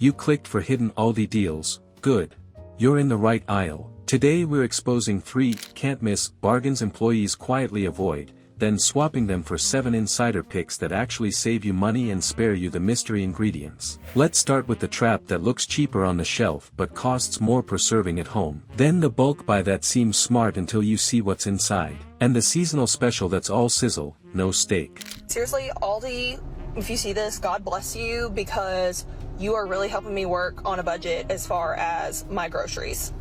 You clicked for hidden Aldi deals, good. You're in the right aisle. Today we're exposing 3 can't-miss bargains employees quietly avoid, then swapping them for 7 insider picks that actually save you money and spare you the mystery ingredients. Let's start with the trap that looks cheaper on the shelf but costs more per serving at home. Then the bulk buy that seems smart until you see what's inside. And the seasonal special that's all sizzle, no steak. Seriously, Aldi, if you see this, God bless you, because you are really helping me work on a budget as far as my groceries.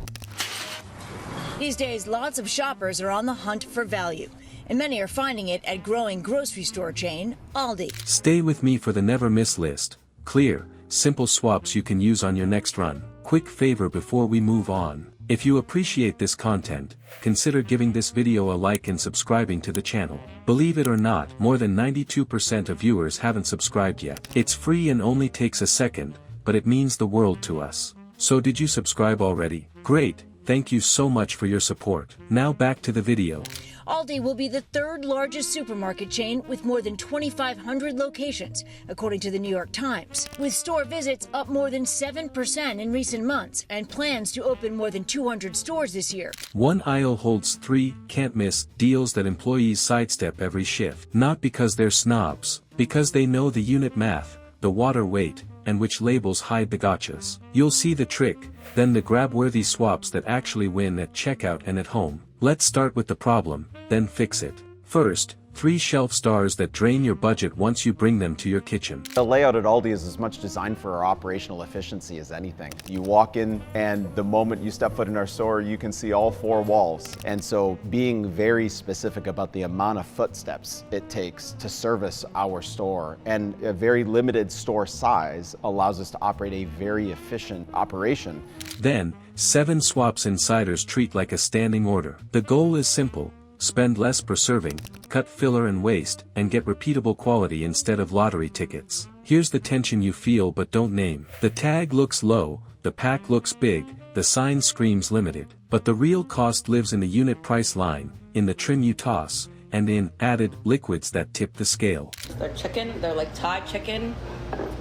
These days, lots of shoppers are on the hunt for value, and many are finding it at growing grocery store chain, Aldi. Stay with me for the never miss list. Clear, simple swaps you can use on your next run. Quick favor before we move on. If you appreciate this content, consider giving this video a like and subscribing to the channel. Believe it or not, more than 92% of viewers haven't subscribed yet. It's free and only takes a second, but it means the world to us. So did you subscribe already? Great, thank you so much for your support. Now back to the video. Aldi will be the 3rd largest supermarket chain with more than 2,500 locations, according to the New York Times, with store visits up more than 7% in recent months and plans to open more than 200 stores this year. One aisle holds 3 can't-miss deals that employees sidestep every shift. Not because they're snobs, because they know the unit math, the water weight, and which labels hide the gotchas. You'll see the trick, then the grab-worthy swaps that actually win at checkout and at home. Let's start with the problem, then fix it. First, 3 shelf stars that drain your budget once you bring them to your kitchen. The layout at Aldi is as much designed for our operational efficiency as anything. You walk in and the moment you step foot in our store, you can see all 4 walls. And so being very specific about the amount of footsteps it takes to service our store and a very limited store size allows us to operate a very efficient operation. Then, 7 swaps insiders treat like a standing order. The goal is simple. Spend less per serving, cut filler and waste, and get repeatable quality instead of lottery tickets. Here's the tension you feel but don't name. The tag looks low, the pack looks big, the sign screams limited. But the real cost lives in the unit price line, in the trim you toss, and in added liquids that tip the scale. They're chicken, they're like Thai chicken,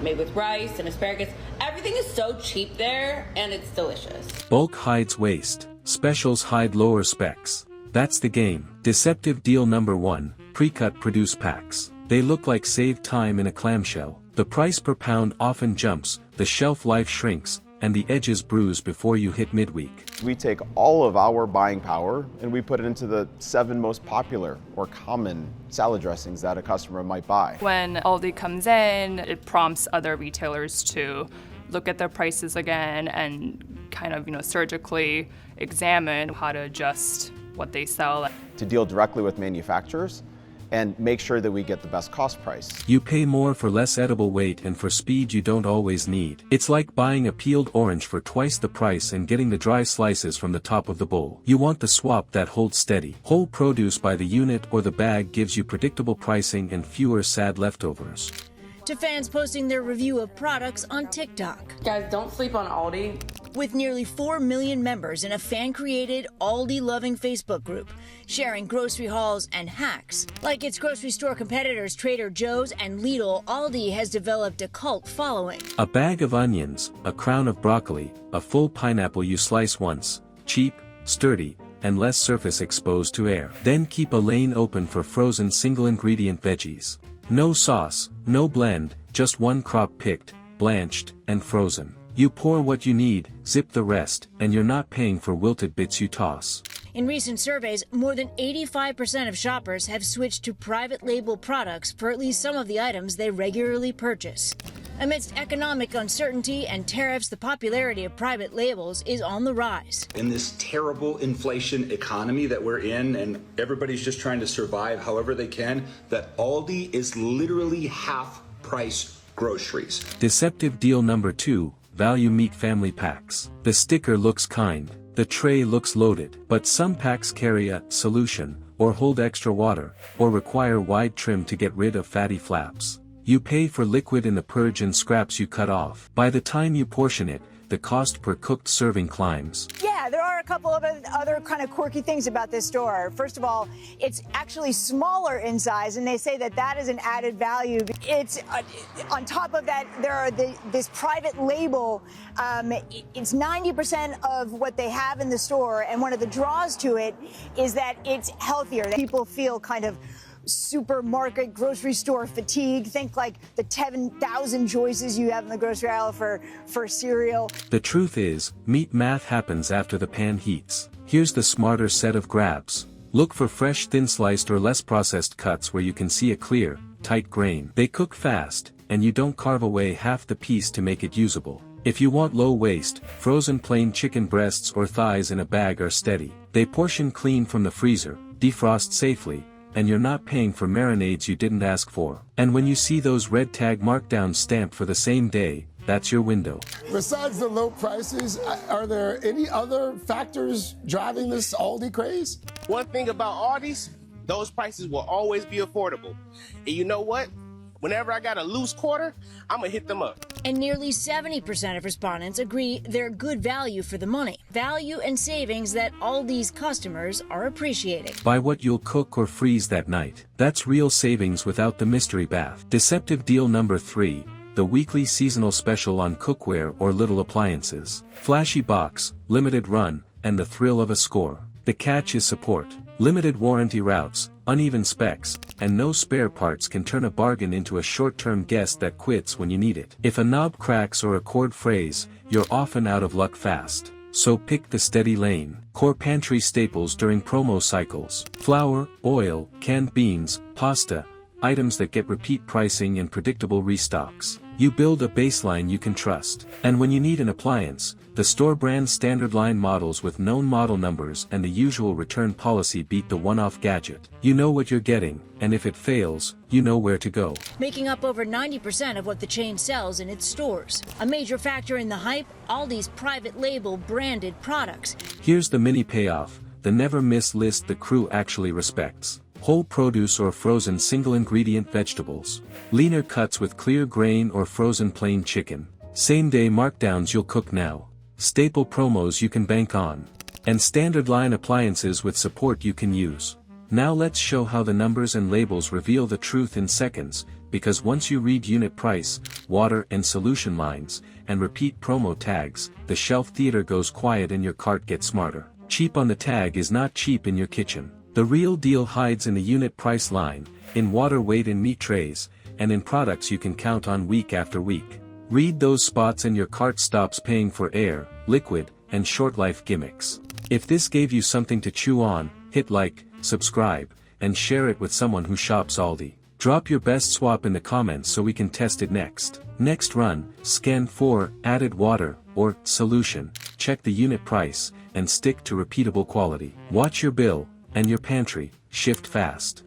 made with rice and asparagus. Everything is so cheap there, and it's delicious. Bulk hides waste, specials hide lower specs. That's the game. Deceptive deal number 1, pre-cut produce packs. They look like saved time in a clamshell. The price per pound often jumps, the shelf life shrinks, and the edges bruise before you hit midweek. We take all of our buying power and we put it into the 7 most popular or common salad dressings that a customer might buy. When Aldi comes in, it prompts other retailers to look at their prices again and kind of, surgically examine how to adjust what they sell. To deal directly with manufacturers and make sure that we get the best cost price. You pay more for less edible weight and for speed you don't always need. It's like buying a peeled orange for twice the price and getting the dry slices from the top of the bowl. You want the swap that holds steady. Whole produce by the unit or the bag gives you predictable pricing and fewer sad leftovers. To fans posting their review of products on TikTok. Guys, don't sleep on Aldi. With nearly 4 million members in a fan-created, Aldi-loving Facebook group, sharing grocery hauls and hacks. Like its grocery store competitors Trader Joe's and Lidl, Aldi has developed a cult following. A bag of onions, a crown of broccoli, a full pineapple you slice once, cheap, sturdy, and less surface exposed to air. Then keep a lane open for frozen single-ingredient veggies. No sauce, no blend, just one crop picked, blanched, and frozen. You pour what you need, zip the rest, and you're not paying for wilted bits you toss. In recent surveys, more than 85% of shoppers have switched to private label products for at least some of the items they regularly purchase. Amidst economic uncertainty and tariffs, the popularity of private labels is on the rise. In this terrible inflation economy that we're in, and everybody's just trying to survive however they can, that Aldi is literally half price groceries. Deceptive deal number 2, value meat family packs. The sticker looks kind, the tray looks loaded, but some packs carry a solution, or hold extra water, or require wide trim to get rid of fatty flaps. You pay for liquid in the purge and scraps you cut off. By the time you portion it, the cost per cooked serving climbs. Yeah, there are a couple of other kind of quirky things about this store. First of all, it's actually smaller in size, and they say that that is an added value. It's on top of that, there are this private label. It's 90% of what they have in the store, and one of the draws to it is that it's healthier. People feel kind of supermarket, grocery store fatigue. Think like the 10,000 choices you have in the grocery aisle for cereal. The truth is, meat math happens after the pan heats. Here's the smarter set of grabs. Look for fresh, thin-sliced or less processed cuts where you can see a clear, tight grain. They cook fast, and you don't carve away half the piece to make it usable. If you want low waste, frozen plain chicken breasts or thighs in a bag are steady. They portion clean from the freezer, defrost safely, and you're not paying for marinades you didn't ask for. And when you see those red tag markdowns stamped for the same day, that's your window. Besides the low prices, are there any other factors driving this Aldi craze? One thing about Aldi's, those prices will always be affordable. And you know what? Whenever I got a loose quarter, I'm gonna hit them up. And nearly 70% of respondents agree they're good value for the money. Value and savings that Aldi's customers are appreciating. Buy what you'll cook or freeze that night. That's real savings without the mystery bath. Deceptive deal number 3, the weekly seasonal special on cookware or little appliances. Flashy box, limited run, and the thrill of a score. The catch is support. Limited warranty routes, uneven specs, and no spare parts can turn a bargain into a short-term guest that quits when you need it. If a knob cracks or a cord frays, you're often out of luck fast. So pick the steady lane. Core pantry staples during promo cycles. Flour, oil, canned beans, pasta, items that get repeat pricing and predictable restocks. You build a baseline you can trust. And when you need an appliance, the store brand standard line models with known model numbers and the usual return policy beat the one-off gadget. You know what you're getting, and if it fails, you know where to go. Making up over 90% of what the chain sells in its stores. A major factor in the hype, Aldi's private label branded products. Here's the mini payoff, the never miss list the crew actually respects. Whole produce or frozen single-ingredient vegetables. Leaner cuts with clear grain or frozen plain chicken. Same-day markdowns you'll cook now. Staple promos you can bank on. And standard line appliances with support you can use. Now let's show how the numbers and labels reveal the truth in seconds, because once you read unit price, water and solution lines, and repeat promo tags, the shelf theater goes quiet and your cart gets smarter. Cheap on the tag is not cheap in your kitchen. The real deal hides in the unit price line, in water weight in meat trays, and in products you can count on week after week. Read those spots and your cart stops paying for air, liquid, and short life gimmicks. If this gave you something to chew on, hit like, subscribe, and share it with someone who shops Aldi. Drop your best swap in the comments so we can test it next. Next run, scan for added water or solution, check the unit price, and stick to repeatable quality. Watch your bill and your pantry shift fast.